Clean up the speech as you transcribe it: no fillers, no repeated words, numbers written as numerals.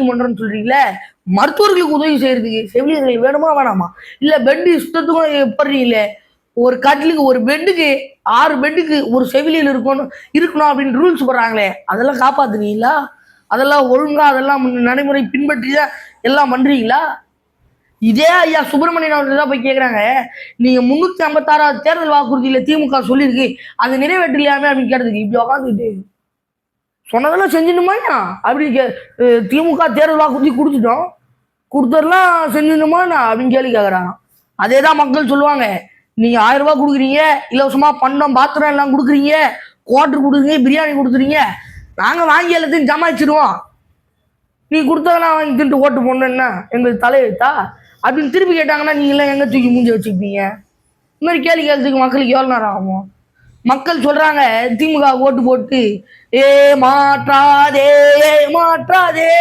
பண்றோம்னு சொல்றீங்களே, மருத்துவர்களுக்கு உதவி செய்யறதுக்கு செவிலியர்கள் வேணுமா வேணாமா? இல்ல பெட் இஷ்டத்துக்கும் போடுறீங்களே, ஒரு கட்டிலுக்கு ஒரு பெட்டுக்கு 6 பெட்டுக்கு ஒரு செவிலியர் இருக்கணும் அப்படின்னு ரூல்ஸ் போடுறாங்களே, அதெல்லாம் காப்பாத்துவீங்களா? அதெல்லாம் ஒழுங்கா அதெல்லாம் நடைமுறை பின்பற்றி தான் எல்லாம் பண்றீங்களா? இதே ஐயா சுப்பிரமணியன் அவர்கள் தான் போய் கேட்குறாங்க, நீங்க 356வது தேர்தல் வாக்குறுதியில திமுக சொல்லியிருக்கு, அது நிறைவேற்றலையாமே அப்படின்னு கேட்டதுக்கு இப்படி உக்காந்துக்கிட்டு சொன்னதெல்லாம் செஞ்சிடணுமாயா அப்படி திமுக தேர்தல் வாக்குறுதி கொடுத்துட்டோம், கொடுத்ததெல்லாம் செஞ்சிடணுமா அப்படின்னு கேள்வி கேட்குறாங்க. அதே தான் மக்கள் சொல்லுவாங்க, நீங்க 1000 ரூபாய் கொடுக்குறீங்க, இலவசமா பண்டம் பாத்திரம் எல்லாம் கொடுக்குறீங்க, குவார்டர் கொடுக்குறீங்க, பிரியாணி கொடுக்குறீங்க, நாங்க வாங்கி எல்லாத்தையும் ஜமாச்சிருவோம், நீ கொடுத்ததெல்லாம் வாங்கி தின்ட்டு ஓட்டு போடணும்னா எங்களுக்கு தலையெழுத்தா அப்படின்னு திருப்பி கேட்டாங்கன்னா நீங்க எல்லாம் எங்க தூக்கி மூஞ்சி வச்சுக்கிட்டீங்க? இந்த மாதிரி கேள்வி கேட்கறதுக்கு மக்களுக்கு எவ்வளவு நேரம் ஆகும்? மக்கள் சொல்றாங்க திமுக ஓட்டு போட்டு ஏ மாற்றாதே மாற்றாதே